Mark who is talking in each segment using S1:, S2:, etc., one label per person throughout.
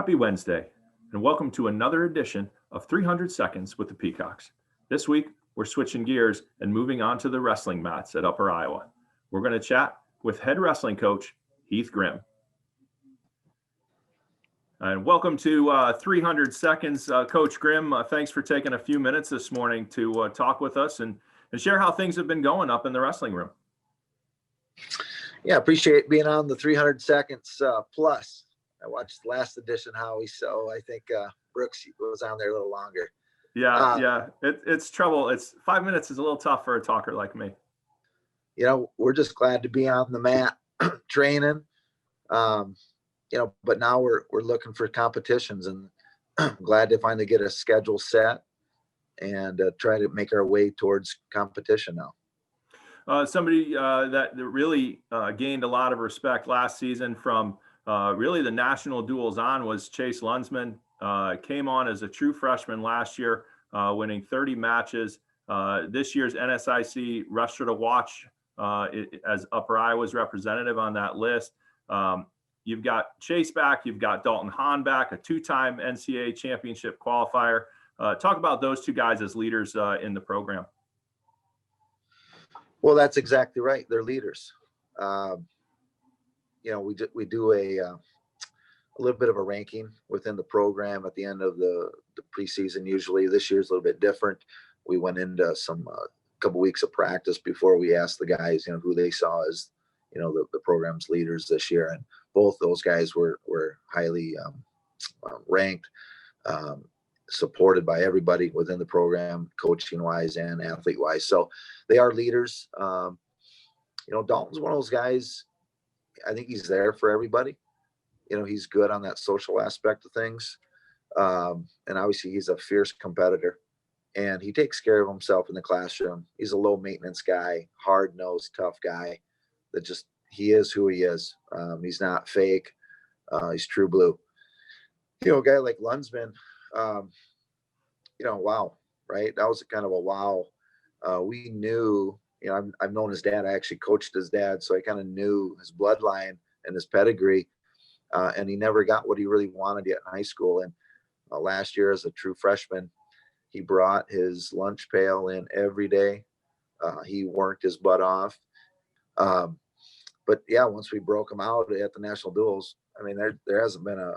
S1: Happy Wednesday, and welcome to another edition of 300 Seconds with the Peacocks. This week, we're switching gears and moving on to the wrestling mats at Upper Iowa. We're going to chat with head wrestling coach Heath Grimm. And welcome to 300 Seconds, Coach Grimm. Thanks for taking a few minutes this morning to talk with us and share how things have been going up in the wrestling room.
S2: Yeah, appreciate being on the 300 Seconds plus. I watched the last edition, Howie, so I think Brooks was on there a little longer.
S1: Yeah. It's trouble. It's 5 minutes is a little tough for a talker like me.
S2: You know, we're just glad to be on the mat training. But now we're looking for competitions, and glad to finally get a schedule set and try to make our way towards competition now.
S1: Somebody that really gained a lot of respect last season from really the national duels on was Chase Lunsman. Came on as a true freshman last year, winning 30 matches. This year's NSIC Wrestler to Watch as Upper Iowa's representative on that list. You've got Chase back. You've got Dalton Hahn back, a two-time NCAA championship qualifier. Talk about those two guys as leaders in the program.
S2: Well, that's exactly right. They're leaders. We do a little bit of a ranking within the program at the end of the preseason. Usually this year's a little bit different. We went into some couple weeks of practice before we asked the guys, who they saw as, the program's leaders this year. And both those guys were highly ranked, supported by everybody within the program, coaching wise and athlete wise. So they are leaders. Dalton's one of those guys. I think he's there for everybody. He's good on that social aspect of things. And obviously he's a fierce competitor, and he takes care of himself in the classroom. He's a low maintenance guy, hard nosed, tough guy that he is who he is. He's not fake. He's true blue. A guy like Lunsman, wow, right? That was kind of a wow. We knew, I've known his dad. I actually coached his dad, so I kind of knew his bloodline and his pedigree. And he never got what he really wanted yet in high school. And last year, as a true freshman, he brought his lunch pail in every day. He worked his butt off. But yeah, once we broke him out at the national duels, there hasn't been a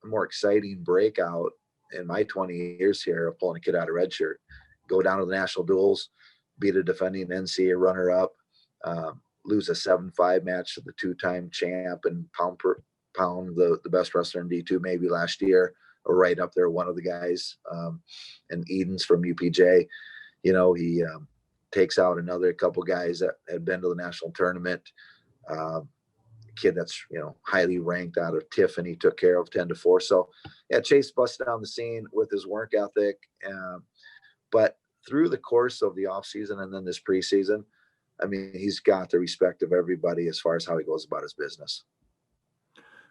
S2: more exciting breakout in my 20 years here of pulling a kid out of redshirt, go down to the national duels, beat a defending NCAA runner-up, lose a 7-5 match to the two-time champ, and pound the best wrestler in D2 maybe last year, or right up there, one of the guys, and Edens from UPJ. He takes out another couple guys that had been to the national tournament. Kid that's highly ranked out of Tiffany, took care of 10-4. So yeah, Chase busted down the scene with his work ethic. But through the course of the offseason and then this preseason, he's got the respect of everybody as far as how he goes about his business.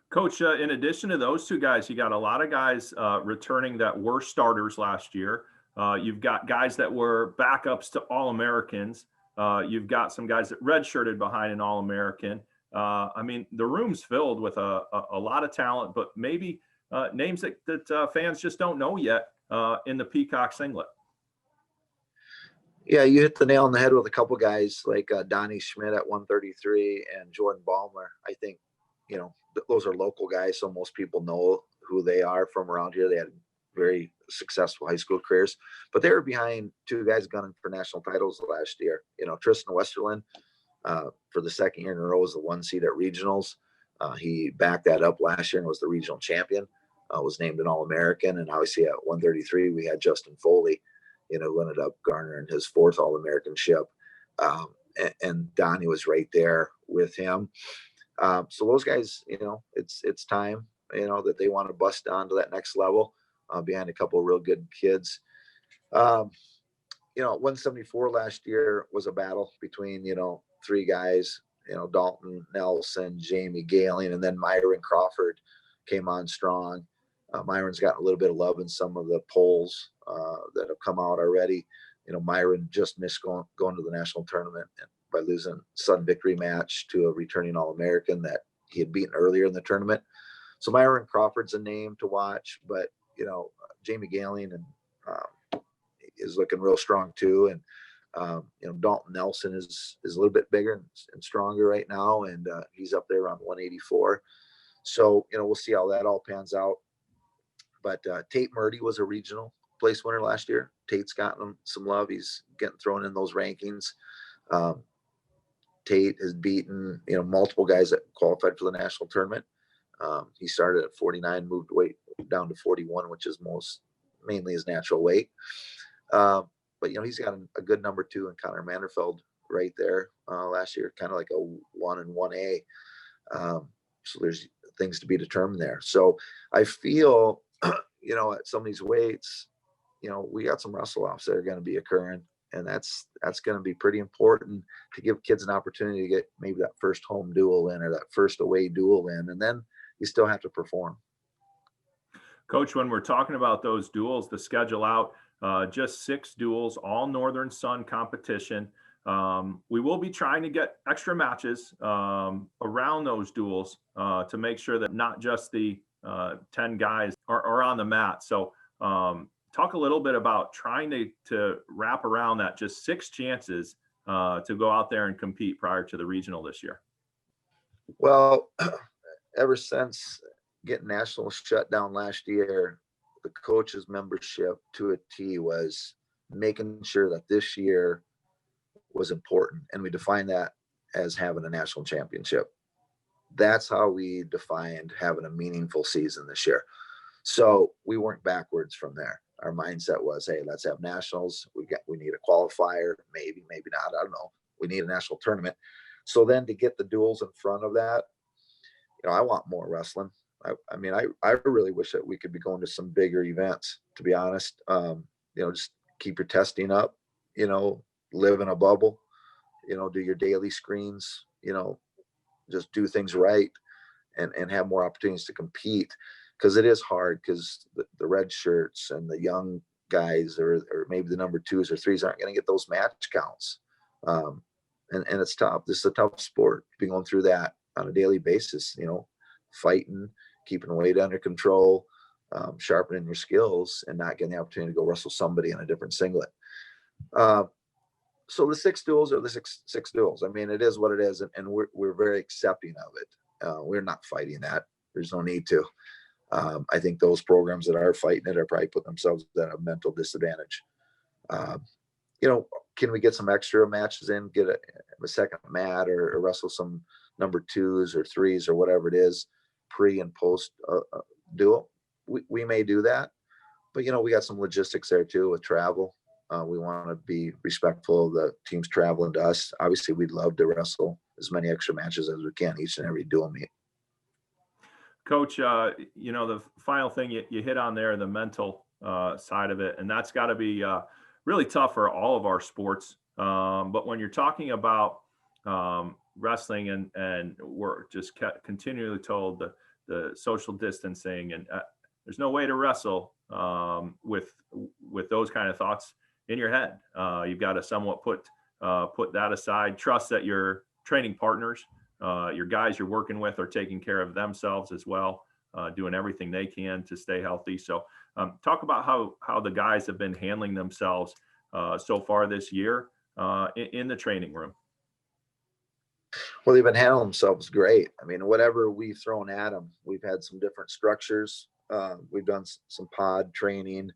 S1: Coach, in addition to those two guys, you got a lot of guys returning that were starters last year. You've got guys that were backups to All-Americans. You've got some guys that redshirted behind an All-American. The room's filled with a lot of talent, but maybe names that fans just don't know yet in the Peacock singlet.
S2: Yeah, you hit the nail on the head with a couple guys like Donnie Schmidt at 133 and Jordan Ballmer. I think, those are local guys, so most people know who they are from around here. They had very successful high school careers, but they were behind two guys gunning for national titles last year. Tristan Westerland, for the second year in a row, was the 1 seed at regionals. He backed that up last year and was the regional champion, was named an All-American. And obviously at 133, we had Justin Foley, who ended up garnering his 4th All-Americanship. And Donnie was right there with him. So those guys, it's time, that they want to bust on to that next level behind a couple of real good kids. 174 last year was a battle between, 3 guys, Dalton, Nelson, Jamie Galing, and then Myron Crawford came on strong. Myron's gotten a little bit of love in some of the polls that have come out already. Myron just missed going to the national tournament by losing sudden victory match to a returning All-American that he had beaten earlier in the tournament. So Myron Crawford's a name to watch, but Jamie Galen and is looking real strong too. And Dalton Nelson is a little bit bigger and stronger right now, and he's up there around 184. So we'll see how that all pans out. But Tate Murdy was a regional place winner last year. Tate's gotten some love. He's getting thrown in those rankings. Tate has beaten multiple guys that qualified for the national tournament. He started at 49, moved weight down to 41, which is mainly his natural weight. But he's got a good number 2 in Connor Manderfeld right there last year, kind of like a 1 and 1A. So there's things to be determined there. So I feel, at some of these weights, we got some wrestle offs that are going to be occurring, and that's going to be pretty important to give kids an opportunity to get maybe that first home duel in or that first away duel in, and then you still have to perform.
S1: Coach, when we're talking about those duels, the schedule out, just 6 duels, all Northern Sun competition. We will be trying to get extra matches around those duels to make sure that not just the 10 guys are on the mat. So talk a little bit about trying to wrap around that, just 6 chances to go out there and compete prior to the regional this year.
S2: Well, ever since getting national shut down last year, the coaches' membership to a T was making sure that this year was important. And we defined that as having a national championship. That's how we defined having a meaningful season this year. So we weren't backwards from there. Our mindset was, hey, let's have nationals. We need a qualifier, maybe not. I don't know. We need a national tournament. So then to get the duels in front of that, I want more wrestling. I really wish that we could be going to some bigger events, to be honest. Just keep your testing up, live in a bubble, do your daily screens, just do things right and have more opportunities to compete. Because it is hard, because the red shirts and the young guys or maybe the number 2s or 3s aren't going to get those match counts. And it's tough. This is a tough sport. Be going through that on a daily basis, fighting, keeping weight under control, sharpening your skills, and not getting the opportunity to go wrestle somebody in a different singlet. So the 6 duels are the six duels. It is what it is, and we're very accepting of it. We're not fighting that. There's no need to. I think those programs that are fighting it are probably putting themselves at a mental disadvantage. Can we get some extra matches in, get a second mat or wrestle some number 2s or 3s or whatever it is, pre and post duel? We may do that, but we got some logistics there too with travel. We want to be respectful of the teams traveling to us. Obviously, we'd love to wrestle as many extra matches as we can each and every dual meet.
S1: Coach, the final thing you hit on there, the mental side of it, and that's got to be really tough for all of our sports. But when you're talking about wrestling and we're just continually told the social distancing and there's no way to wrestle with those kind of thoughts in your head. You've got to somewhat put that aside, trust that your training partners, your guys you're working with are taking care of themselves as well, doing everything they can to stay healthy. So talk about how the guys have been handling themselves so far this year in the training room.
S2: Well, they've been handling themselves great. Whatever we've thrown at them, we've had some different structures. We've done some pod training.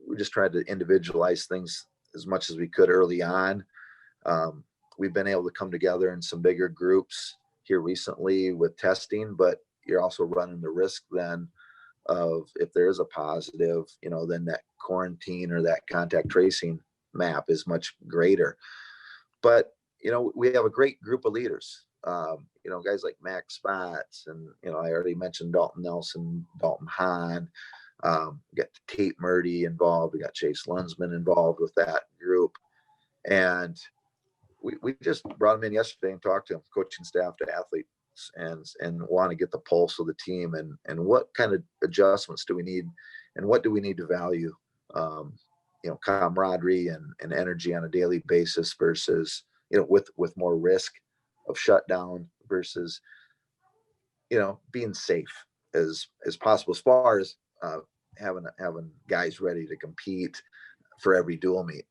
S2: We just tried to individualize things as much as we could early on. We've been able to come together in some bigger groups here recently with testing, but you're also running the risk then of, if there is a positive, then that quarantine or that contact tracing map is much greater. But, we have a great group of leaders, guys like Max Spots and, I already mentioned Dalton Nelson, Dalton Hahn, we got Tate Murdy involved. We got Chase Lunsman involved with that group. And we just brought him in yesterday and talked to him, coaching staff to athletes, and want to get the pulse of the team and what kind of adjustments do we need and what do we need to value, camaraderie and energy on a daily basis versus, with more risk of shutdown versus, being safe as possible as far as having guys ready to compete for every dual meet.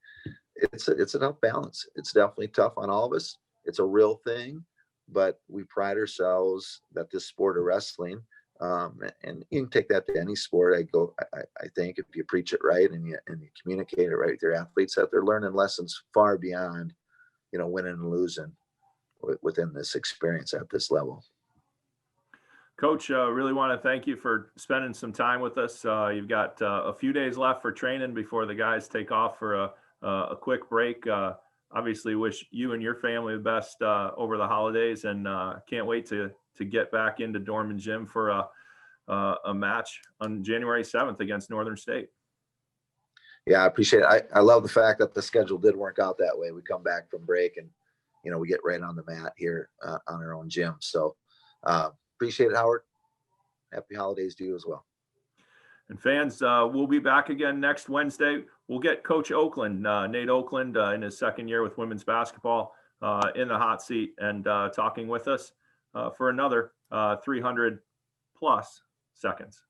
S2: It's a tough balance. It's definitely tough on all of us. It's a real thing, but we pride ourselves that this sport of wrestling, and you can take that to any sport. I think if you preach it right and you communicate it right with your athletes, that they're learning lessons far beyond, winning and losing within this experience at this level.
S1: Coach, really want to thank you for spending some time with us. You've got a few days left for training before the guys take off for a quick break. Obviously, wish you and your family the best over the holidays, and can't wait to get back into Dorman Gym for a match on January 7th against Northern State.
S2: Yeah, I appreciate it. I love the fact that the schedule did work out that way. We come back from break and, we get right on the mat here on our own gym. So appreciate it, Howard. Happy holidays to you as well.
S1: And fans, we'll be back again next Wednesday. We'll get Coach Oakland, Nate Oakland, in his second year with women's basketball, in the hot seat and talking with us for another 300 plus seconds.